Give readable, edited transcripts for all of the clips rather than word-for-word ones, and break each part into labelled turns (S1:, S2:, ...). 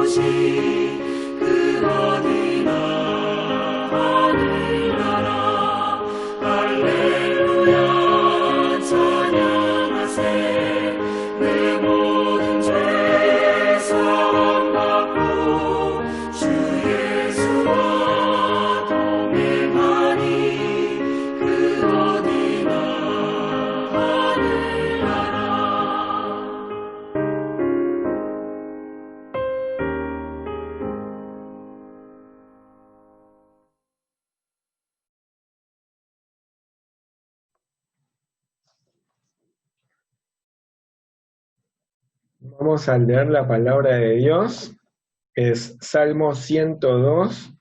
S1: 곳이 그 어디나 하늘나라 할렐루야 찬양하세 내 모든 죄 사함받고 주 예수와 동행하니 그 어디나 하늘나라.
S2: Vamos a leer la palabra de Dios. Es Salmo 102,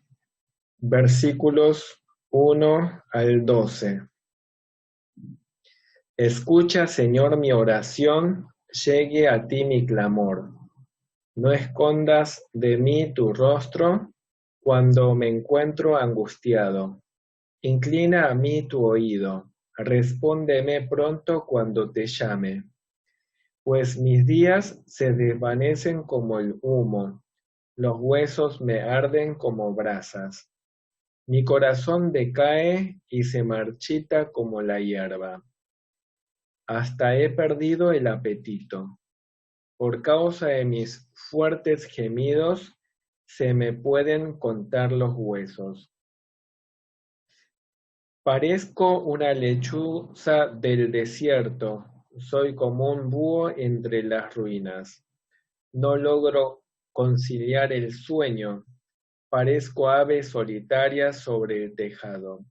S2: versículos 1 al 12. Escucha, Señor, mi oración, llegue a ti mi clamor. No escondas de mí tu rostro cuando me encuentro angustiado. Inclina a mí tu oído, respóndeme pronto cuando te llame. Pues mis días se desvanecen como el humo, los huesos me arden como brasas. Mi corazón decae y se marchita como la hierba. Hasta he perdido el apetito. Por causa de mis fuertes gemidos, se me pueden contar los huesos. Parezco una lechuza del desierto. Soy como un búho entre las ruinas. No logro conciliar el sueño. Parezco ave solitaria sobre el tejado.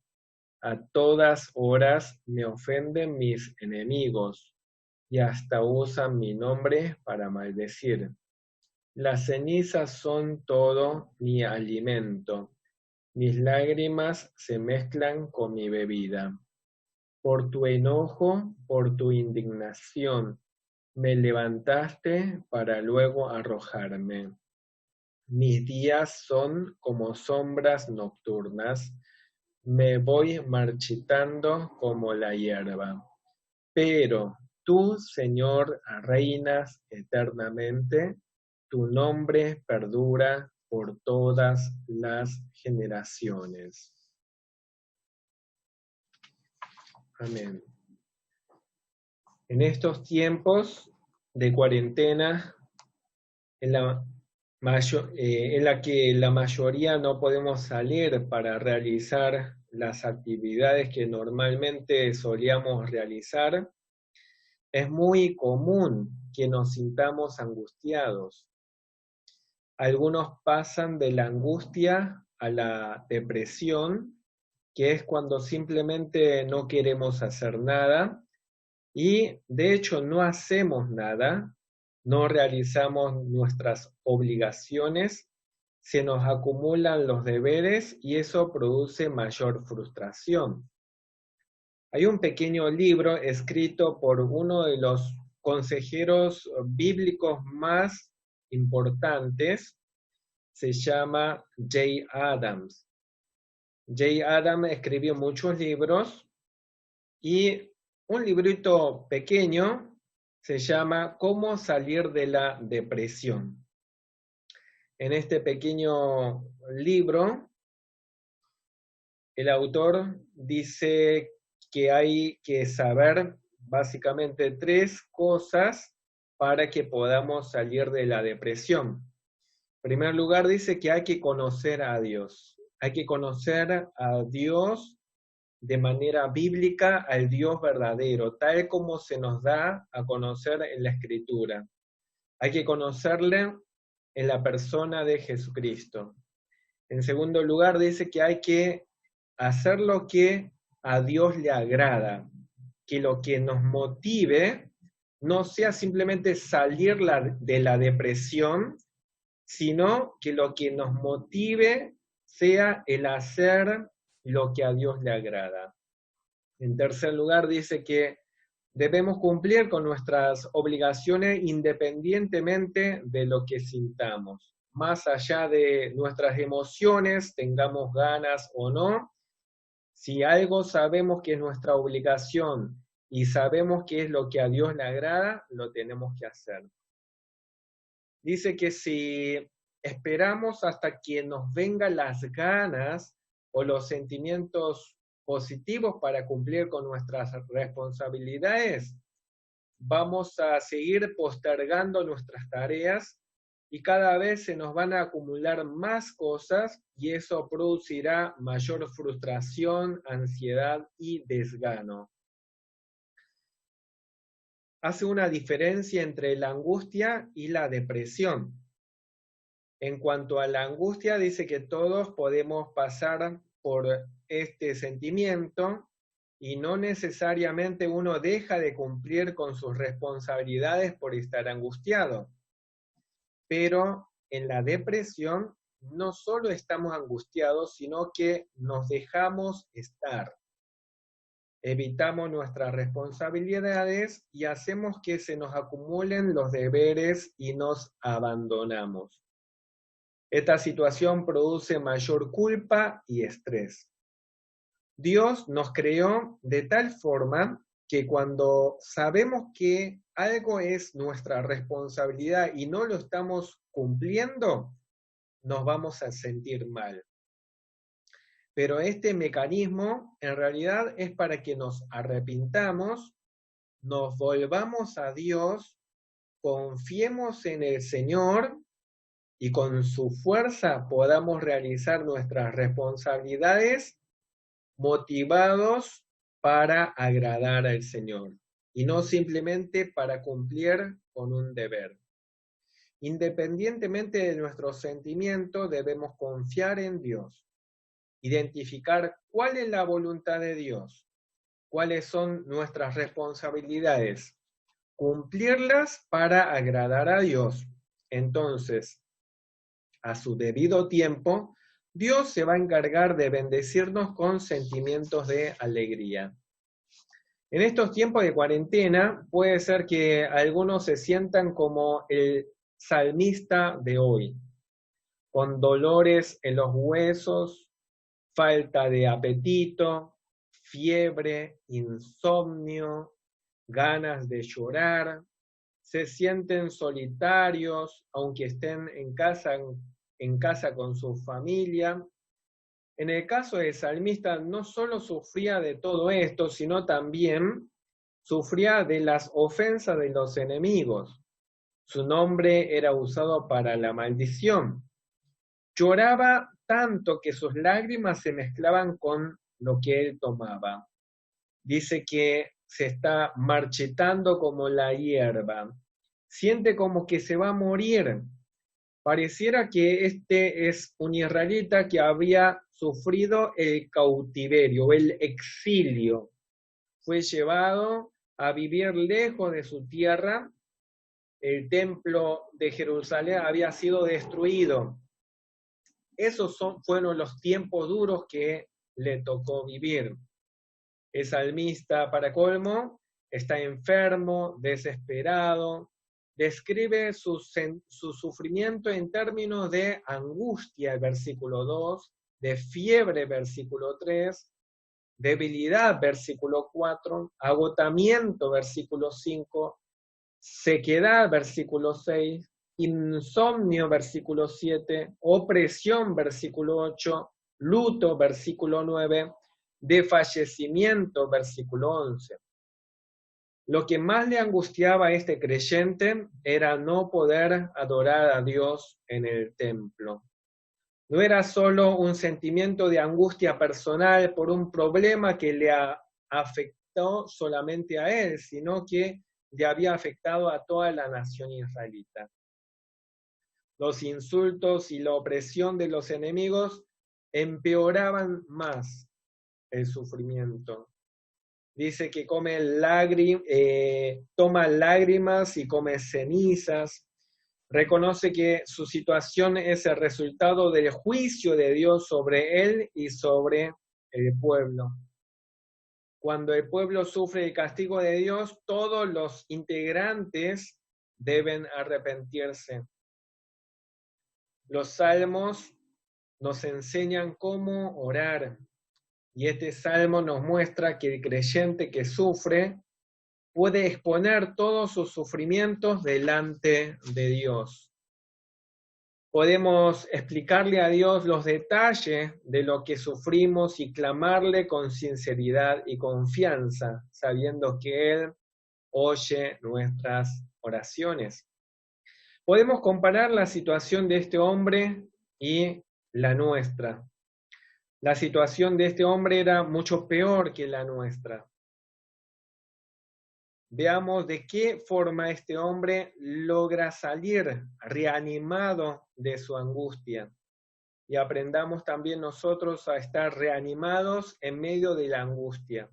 S2: A todas horas me ofenden mis enemigos y hasta usan mi nombre para maldecir. Las cenizas son todo mi alimento. Mis lágrimas se mezclan con mi bebida. Por tu enojo, por tu indignación, me levantaste para luego arrojarme. Mis días son como sombras nocturnas, me voy marchitando como la hierba. Pero tú, Señor, reinas eternamente, tu nombre perdura por todas las generaciones. Amén. En estos tiempos de cuarentena, en la que la mayoría no podemos salir para realizar las actividades que normalmente solíamos realizar, es muy común que nos sintamos angustiados. Algunos pasan de la angustia a la depresión, que es cuando simplemente no queremos hacer nada y de hecho no hacemos nada, no realizamos nuestras obligaciones, se nos acumulan los deberes y eso produce mayor frustración. Hay un pequeño libro escrito por uno de los consejeros bíblicos más importantes, se llama Jay Adams. Jay Adams escribió muchos libros y un librito pequeño se llama ¿Cómo salir de la depresión? En este pequeño libro, el autor dice que hay que saber básicamente 3 cosas para que podamos salir de la depresión. En primer lugar, dice que hay que conocer a Dios. Hay que conocer a Dios de manera bíblica, al Dios verdadero, tal como se nos da a conocer en la Escritura. Hay que conocerle en la persona de Jesucristo. En segundo lugar, dice que hay que hacer lo que a Dios le agrada, que lo que nos motive no sea simplemente salir de la depresión, sino que lo que nos motive sea el hacer lo que a Dios le agrada. En tercer lugar, dice que debemos cumplir con nuestras obligaciones independientemente de lo que sintamos. Más allá de nuestras emociones, tengamos ganas o no, si algo sabemos que es nuestra obligación y sabemos que es lo que a Dios le agrada, lo tenemos que hacer. Dice que si esperamos hasta que nos vengan las ganas o los sentimientos positivos para cumplir con nuestras responsabilidades, vamos a seguir postergando nuestras tareas y cada vez se nos van a acumular más cosas y eso producirá mayor frustración, ansiedad y desgano. Hace una diferencia entre la angustia y la depresión. En cuanto a la angustia, dice que todos podemos pasar por este sentimiento y no necesariamente uno deja de cumplir con sus responsabilidades por estar angustiado. Pero en la depresión no solo estamos angustiados, sino que nos dejamos estar. Evitamos nuestras responsabilidades y hacemos que se nos acumulen los deberes y nos abandonamos. Esta situación produce mayor culpa y estrés. Dios nos creó de tal forma que cuando sabemos que algo es nuestra responsabilidad y no lo estamos cumpliendo, nos vamos a sentir mal. Pero este mecanismo en realidad es para que nos arrepintamos, nos volvamos a Dios, confiemos en el Señor y con su fuerza podamos realizar nuestras responsabilidades motivados para agradar al Señor y no simplemente para cumplir con un deber. Independientemente de nuestros sentimientos, debemos confiar en Dios, identificar cuál es la voluntad de Dios, cuáles son nuestras responsabilidades, cumplirlas para agradar a Dios. Entonces, a su debido tiempo, Dios se va a encargar de bendecirnos con sentimientos de alegría. En estos tiempos de cuarentena, puede ser que algunos se sientan como el salmista de hoy, con dolores en los huesos, falta de apetito, fiebre, insomnio, ganas de llorar, se sienten solitarios, aunque estén en casa con su familia. En el caso del salmista, no solo sufría de todo esto, sino también sufría de las ofensas de los enemigos. Su nombre era usado para la maldición. Lloraba tanto que sus lágrimas se mezclaban con lo que él tomaba. Dice que se está marchitando como la hierba. Siente como que se va a morir. Pareciera que este es un israelita que había sufrido el cautiverio, el exilio. Fue llevado a vivir lejos de su tierra. El templo de Jerusalén había sido destruido. Esos fueron los tiempos duros que le tocó vivir. El salmista, para colmo, está enfermo, desesperado, describe su sufrimiento en términos de angustia, versículo 2, de fiebre, versículo 3, debilidad, versículo 4, agotamiento, versículo 5, sequedad, versículo 6, insomnio, versículo 7, opresión, versículo 8, luto, versículo 9, de fallecimiento, versículo 11. Lo que más le angustiaba a este creyente era no poder adorar a Dios en el templo. No era solo un sentimiento de angustia personal por un problema que le afectó solamente a él, sino que le había afectado a toda la nación israelita. Los insultos y la opresión de los enemigos empeoraban más el sufrimiento. Dice que toma lágrimas y come cenizas. Reconoce que su situación es el resultado del juicio de Dios sobre él y sobre el pueblo. Cuando el pueblo sufre el castigo de Dios, todos los integrantes deben arrepentirse. Los salmos nos enseñan cómo orar. Y este salmo nos muestra que el creyente que sufre puede exponer todos sus sufrimientos delante de Dios. Podemos explicarle a Dios los detalles de lo que sufrimos y clamarle con sinceridad y confianza, sabiendo que Él oye nuestras oraciones. Podemos comparar la situación de este hombre y la nuestra. La situación de este hombre era mucho peor que la nuestra. Veamos de qué forma este hombre logra salir reanimado de su angustia. Y aprendamos también nosotros a estar reanimados en medio de la angustia.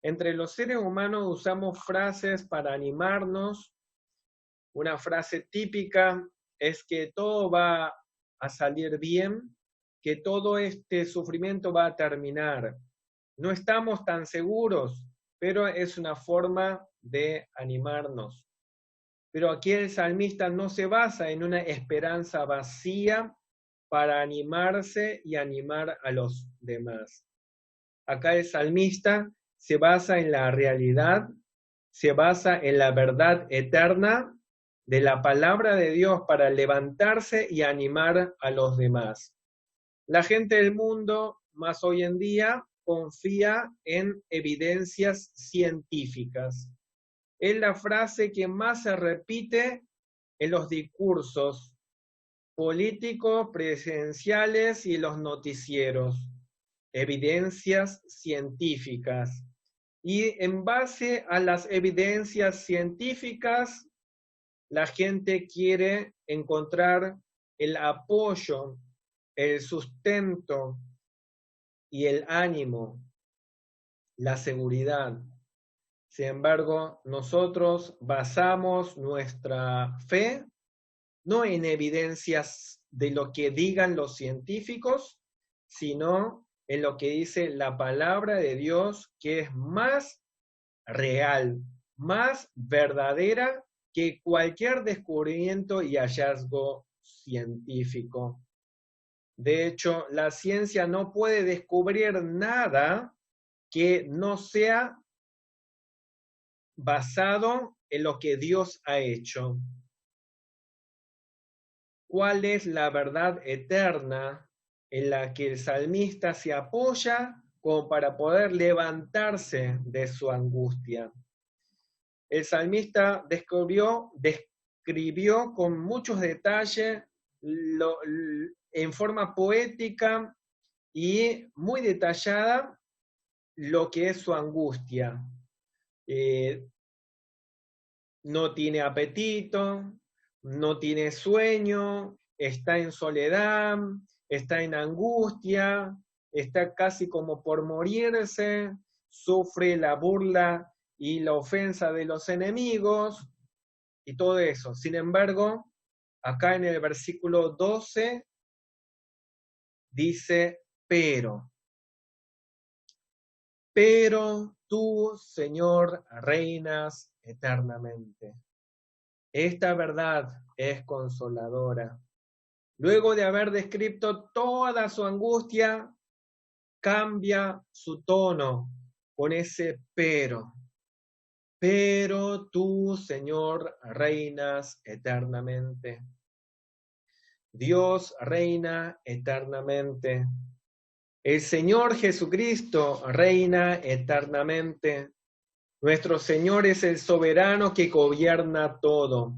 S2: Entre los seres humanos usamos frases para animarnos. Una frase típica es que todo va a salir bien, que todo este sufrimiento va a terminar. No estamos tan seguros, pero es una forma de animarnos. Pero aquí el salmista no se basa en una esperanza vacía para animarse y animar a los demás. Acá el salmista se basa en la realidad, se basa en la verdad eterna de la palabra de Dios para levantarse y animar a los demás. La gente del mundo, más hoy en día, confía en evidencias científicas. Es la frase que más se repite en los discursos políticos, presidenciales y los noticieros. Evidencias científicas. Y en base a las evidencias científicas, la gente quiere encontrar el apoyo, el sustento y el ánimo, la seguridad. Sin embargo, nosotros basamos nuestra fe no en evidencias de lo que digan los científicos, sino en lo que dice la palabra de Dios, que es más real, más verdadera que cualquier descubrimiento y hallazgo científico. De hecho, la ciencia no puede descubrir nada que no sea basado en lo que Dios ha hecho. ¿Cuál es la verdad eterna en la que el salmista se apoya como para poder levantarse de su angustia? El salmista describió con muchos detalles en forma poética y muy detallada lo que es su angustia. No tiene apetito, no tiene sueño, está en soledad, está en angustia, está casi como por morirse, sufre la burla y la ofensa de los enemigos y todo eso. Sin embargo, acá en el versículo 12 dice, pero tú, Señor, reinas eternamente. Esta verdad es consoladora. Luego de haber descrito toda su angustia, cambia su tono con ese pero. Pero tú, Señor, reinas eternamente. Dios reina eternamente. El Señor Jesucristo reina eternamente. Nuestro Señor es el soberano que gobierna todo.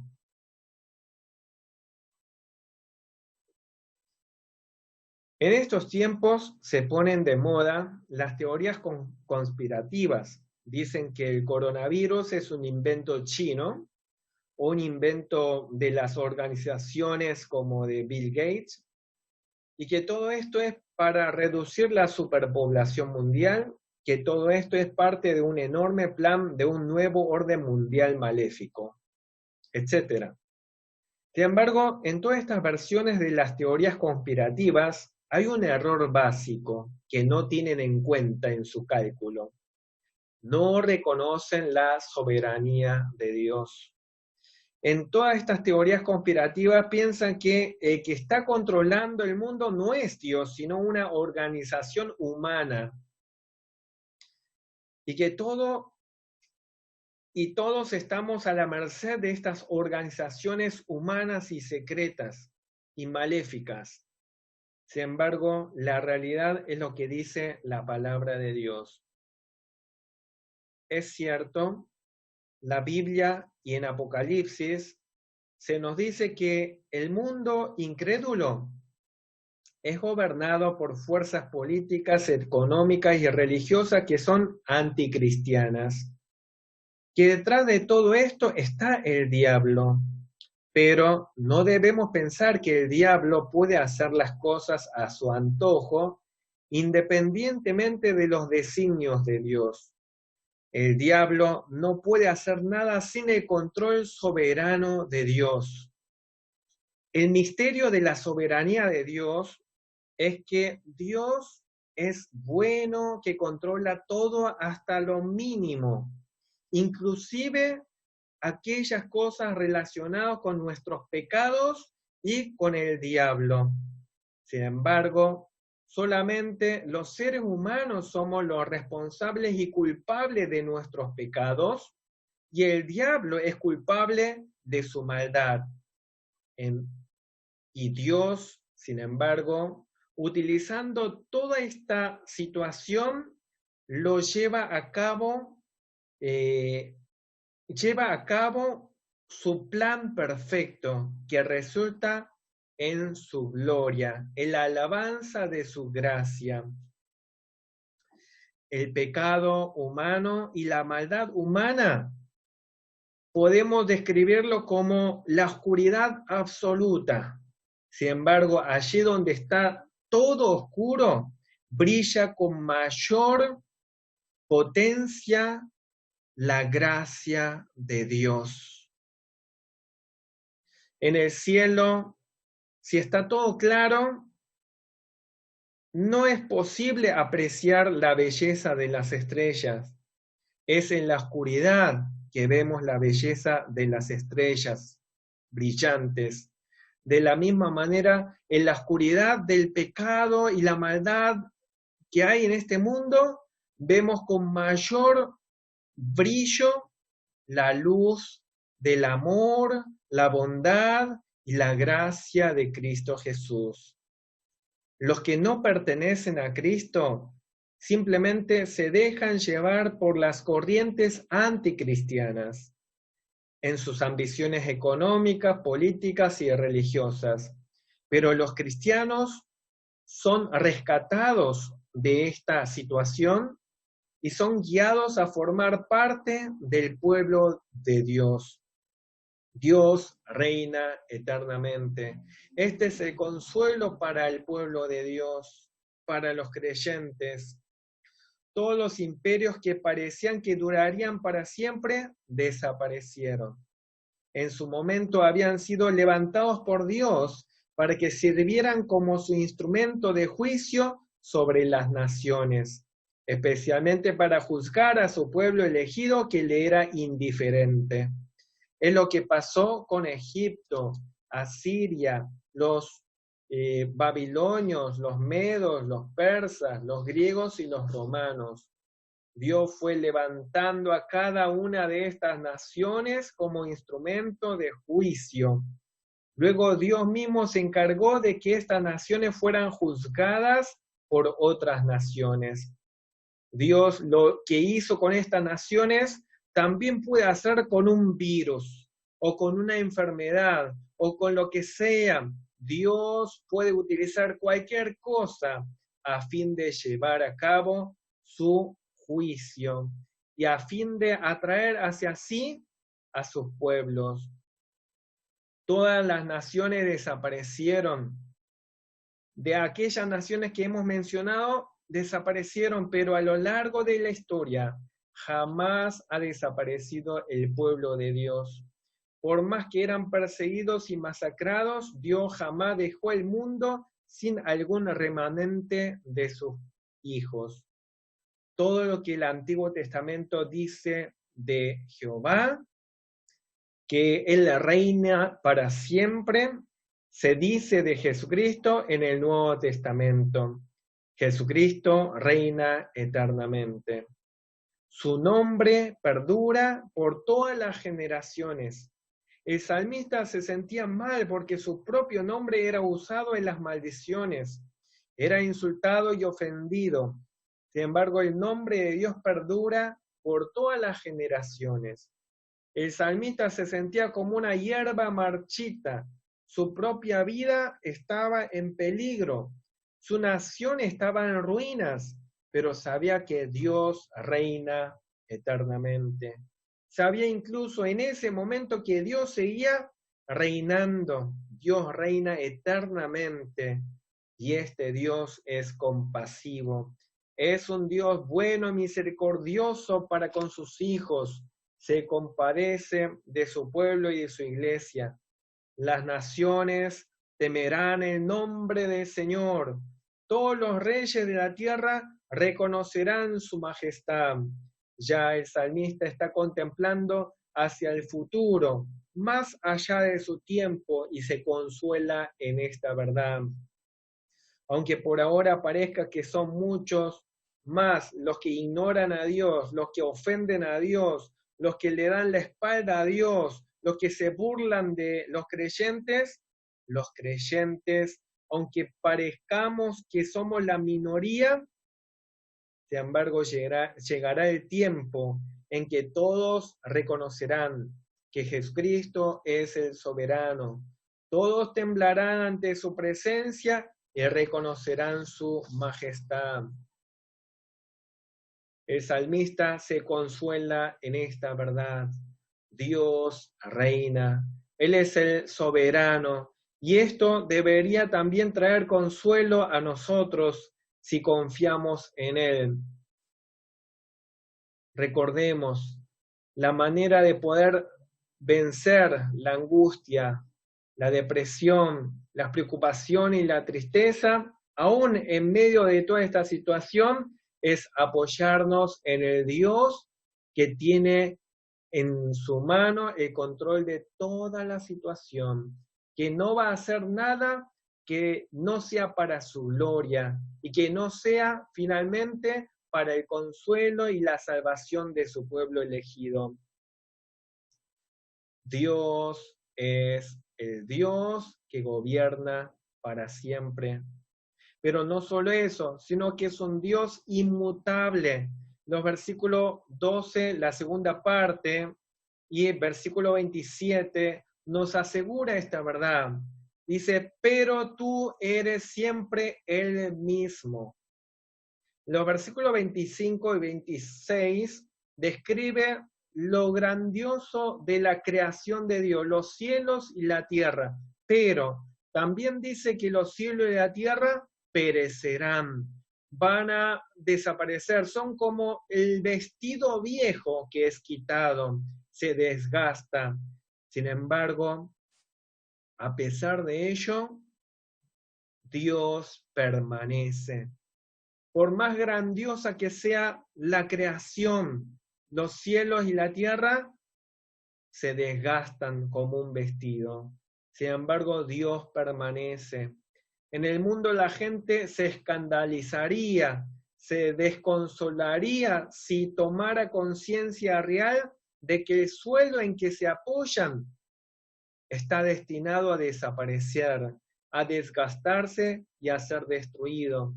S2: En estos tiempos se ponen de moda las teorías conspirativas. Dicen que el coronavirus es un invento chino, un invento de las organizaciones como de Bill Gates, y que todo esto es para reducir la superpoblación mundial, que todo esto es parte de un enorme plan de un nuevo orden mundial maléfico, etc. Sin embargo, en todas estas versiones de las teorías conspirativas hay un error básico que no tienen en cuenta en su cálculo. No reconocen la soberanía de Dios. En todas estas teorías conspirativas piensan que el que está controlando el mundo no es Dios, sino una organización humana. Y que todos estamos a la merced de estas organizaciones humanas y secretas. y maléficas. Sin embargo, la realidad es lo que dice la palabra de Dios. Es cierto, la Biblia y en Apocalipsis se nos dice que el mundo incrédulo es gobernado por fuerzas políticas, económicas y religiosas que son anticristianas. Que detrás de todo esto está el diablo, pero no debemos pensar que el diablo puede hacer las cosas a su antojo, independientemente de los designios de Dios. El diablo no puede hacer nada sin el control soberano de Dios. El misterio de la soberanía de Dios es que Dios es bueno, que controla todo hasta lo mínimo, inclusive aquellas cosas relacionadas con nuestros pecados y con el diablo. Sin embargo, solamente los seres humanos somos los responsables y culpables de nuestros pecados, y el diablo es culpable de su maldad. Y Dios, sin embargo, utilizando toda esta situación, lo lleva a cabo su plan perfecto, que resulta en su gloria, en la alabanza de su gracia. El pecado humano y la maldad humana podemos describirlo como la oscuridad absoluta. Sin embargo, allí donde está todo oscuro, brilla con mayor potencia la gracia de Dios. En el cielo, si está todo claro, no es posible apreciar la belleza de las estrellas. Es en la oscuridad que vemos la belleza de las estrellas brillantes. De la misma manera, en la oscuridad del pecado y la maldad que hay en este mundo, vemos con mayor brillo la luz del amor, la bondad y la gracia de Cristo Jesús. Los que no pertenecen a Cristo simplemente se dejan llevar por las corrientes anticristianas en sus ambiciones económicas, políticas y religiosas. Pero los cristianos son rescatados de esta situación y son guiados a formar parte del pueblo de Dios. Dios reina eternamente. Este es el consuelo para el pueblo de Dios, para los creyentes. Todos los imperios que parecían que durarían para siempre, desaparecieron. En su momento habían sido levantados por Dios para que sirvieran como su instrumento de juicio sobre las naciones, especialmente para juzgar a su pueblo elegido que le era indiferente. Es lo que pasó con Egipto, Asiria, los babilonios, los medos, los persas, los griegos y los romanos. Dios fue levantando a cada una de estas naciones como instrumento de juicio. Luego Dios mismo se encargó de que estas naciones fueran juzgadas por otras naciones. Dios lo que hizo con estas naciones también puede hacer con un virus o con una enfermedad o con lo que sea. Dios puede utilizar cualquier cosa a fin de llevar a cabo su juicio y a fin de atraer hacia sí a sus pueblos. Todas las naciones desaparecieron. De aquellas naciones que hemos mencionado, desaparecieron, pero a lo largo de la historia jamás ha desaparecido el pueblo de Dios. Por más que eran perseguidos y masacrados, Dios jamás dejó el mundo sin algún remanente de sus hijos. Todo lo que el Antiguo Testamento dice de Jehová, que Él reina para siempre, se dice de Jesucristo en el Nuevo Testamento. Jesucristo reina eternamente. Su nombre perdura por todas las generaciones El salmista se sentía mal porque su propio nombre era usado en las maldiciones. Era insultado y ofendido. Sin embargo, el nombre de Dios perdura por todas las generaciones. El salmista se sentía como una hierba marchita. Su propia vida estaba en peligro. Su nación estaba en ruinas, pero sabía que Dios reina eternamente. Sabía incluso en ese momento que Dios seguía reinando. Dios reina eternamente y este Dios es compasivo. Es un Dios bueno y misericordioso para con sus hijos. Se compadece de su pueblo y de su iglesia. Las naciones temerán el nombre del Señor. Todos los reyes de la tierra reconocerán su majestad. Ya el salmista está contemplando hacia el futuro, más allá de su tiempo, y se consuela en esta verdad. Aunque por ahora parezca que son muchos más los que ignoran a Dios, los que ofenden a Dios, los que le dan la espalda a Dios, los que se burlan de los creyentes, aunque parezcamos que somos la minoría, sin embargo llegará el tiempo en que todos reconocerán que Jesucristo es el soberano. Todos temblarán ante su presencia y reconocerán su majestad. El salmista se consuela en esta verdad. Dios reina, Él es el soberano, y esto debería también traer consuelo a nosotros si confiamos en Él. Recordemos, la manera de poder vencer la angustia, la depresión, la preocupación y la tristeza, aún en medio de toda esta situación, es apoyarnos en el Dios que tiene en su mano el control de toda la situación, que no va a hacer nada que no sea para su gloria y que no sea finalmente para el consuelo y la salvación de su pueblo elegido. Dios es el Dios que gobierna para siempre. Pero no solo eso, sino que es un Dios inmutable. Los versículos 12, la segunda parte, y el versículo 27 nos asegura esta verdad. Dice, pero tú eres siempre el mismo. Los versículos 25 y 26 describe lo grandioso de la creación de Dios, los cielos y la tierra, pero también dice que los cielos y la tierra perecerán, van a desaparecer, son como el vestido viejo que es quitado, se desgasta. Sin embargo, a pesar de ello, Dios permanece. Por más grandiosa que sea la creación, los cielos y la tierra se desgastan como un vestido. Sin embargo, Dios permanece. En el mundo la gente se escandalizaría, se desconsolaría si tomara conciencia real de que el suelo en que se apoyan está destinado a desaparecer, a desgastarse y a ser destruido.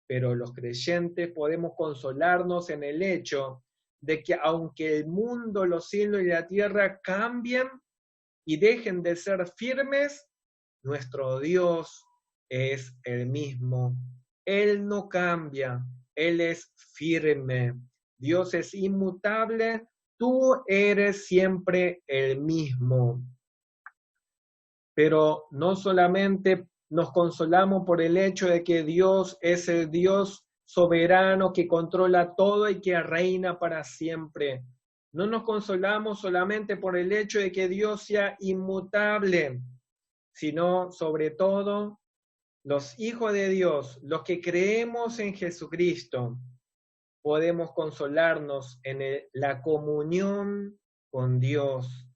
S2: Pero los creyentes podemos consolarnos en el hecho de que aunque el mundo, los cielos y la tierra cambien y dejen de ser firmes, nuestro Dios es el mismo. Él no cambia, Él es firme. Dios es inmutable, tú eres siempre el mismo. Pero no solamente nos consolamos por el hecho de que Dios es el Dios soberano que controla todo y que reina para siempre. No nos consolamos solamente por el hecho de que Dios sea inmutable, sino sobre todo los hijos de Dios, los que creemos en Jesucristo, podemos consolarnos en la comunión con Dios.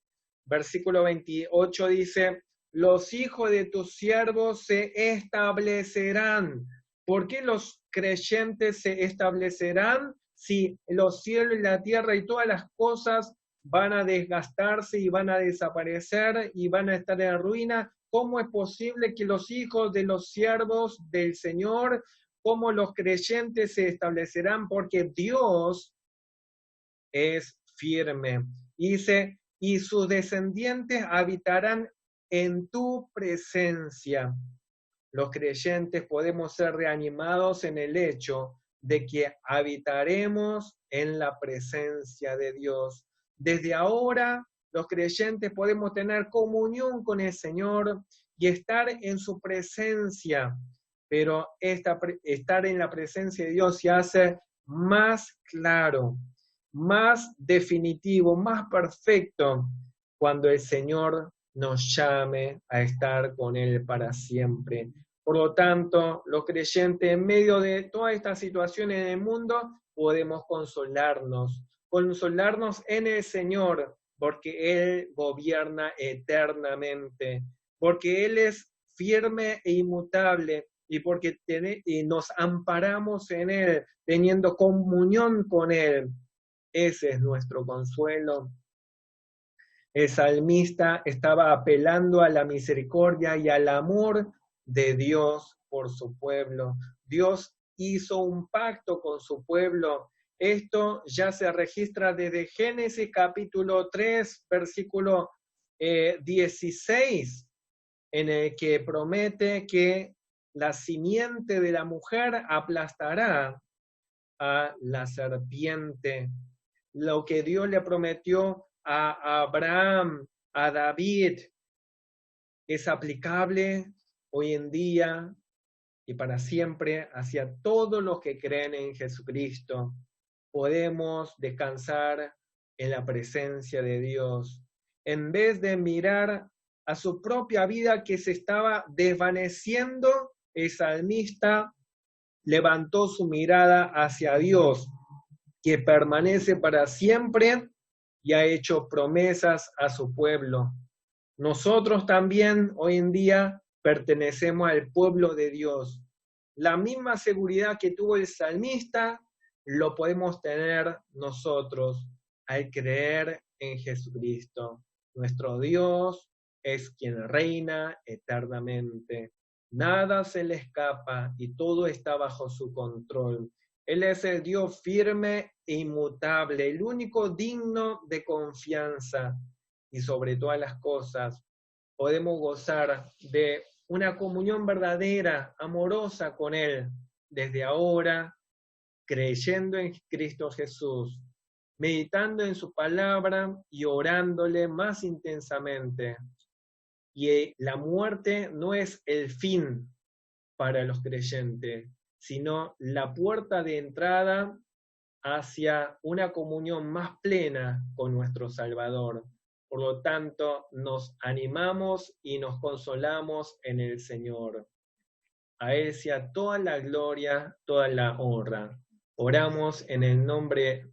S2: Versículo 28 dice, los hijos de tus siervos se establecerán. ¿Por qué los creyentes se establecerán si los cielos y la tierra y todas las cosas van a desgastarse y van a desaparecer y van a estar en ruina. ¿Cómo es posible que los hijos de los siervos del Señor, cómo los creyentes se establecerán? Porque Dios es firme. Dice, y sus descendientes habitarán en tu presencia. Los creyentes podemos ser reanimados en el hecho de que habitaremos en la presencia de Dios. Desde ahora, los creyentes podemos tener comunión con el Señor y estar en su presencia, pero estar en la presencia de Dios se hace más claro, más definitivo, más perfecto, cuando el Señor nos llame a estar con Él para siempre. Por lo tanto, los creyentes en medio de todas estas situaciones en el mundo podemos consolarnos en el Señor, porque Él gobierna eternamente, porque Él es firme e inmutable, y porque nos amparamos en Él, teniendo comunión con Él. Ese es nuestro consuelo. El salmista estaba apelando a la misericordia y al amor de Dios por su pueblo. Dios hizo un pacto con su pueblo. Esto ya se registra desde Génesis capítulo 3, versículo 16, en el que promete que la simiente de la mujer aplastará a la serpiente. Lo que Dios le prometió a Abraham, a David, es aplicable hoy en día y para siempre hacia todos los que creen en Jesucristo. Podemos descansar en la presencia de Dios. En vez de mirar a su propia vida que se estaba desvaneciendo, el salmista levantó su mirada hacia Dios, que permanece para siempre y ha hecho promesas a su pueblo. Nosotros también hoy en día pertenecemos al pueblo de Dios. La misma seguridad que tuvo el salmista lo podemos tener nosotros al creer en Jesucristo. Nuestro Dios es quien reina eternamente. Nada se le escapa y todo está bajo su control. Él es el Dios firme e inmutable, el único digno de confianza. Y sobre todas las cosas, podemos gozar de una comunión verdadera, amorosa con Él, desde ahora, creyendo en Cristo Jesús, meditando en su palabra y orándole más intensamente. Y la muerte no es el fin para los creyentes, sino la puerta de entrada hacia una comunión más plena con nuestro Salvador. Por lo tanto, nos animamos y nos consolamos en el Señor. A Él sea toda la gloria, toda la honra. Oramos en el nombre,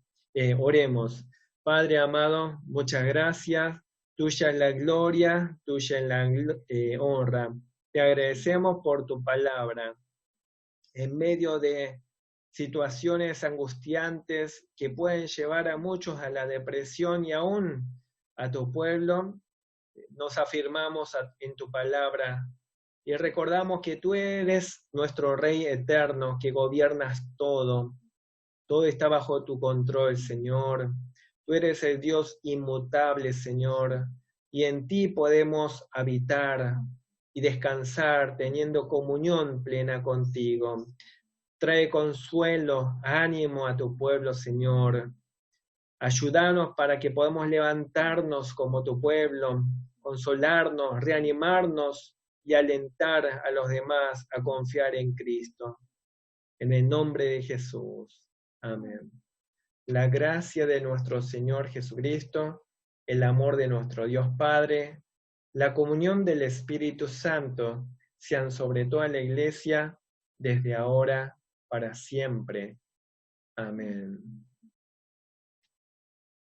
S2: oremos. Padre amado, muchas gracias. Tuya es la gloria, tuya es la honra. Te agradecemos por tu palabra. En medio de situaciones angustiantes que pueden llevar a muchos a la depresión y aún a tu pueblo, nos afirmamos en tu palabra y recordamos que tú eres nuestro Rey eterno, que gobiernas todo. Todo está bajo tu control, Señor. Tú eres el Dios inmutable, Señor, y en ti podemos habitar y descansar teniendo comunión plena contigo. Trae consuelo, ánimo a tu pueblo, Señor. Ayúdanos para que podamos levantarnos como tu pueblo, consolarnos, reanimarnos y alentar a los demás a confiar en Cristo. En el nombre de Jesús. Amén. La gracia de nuestro Señor Jesucristo, el amor de nuestro Dios Padre, la comunión del Espíritu Santo, sean sobre toda la Iglesia, desde ahora para siempre. Amén.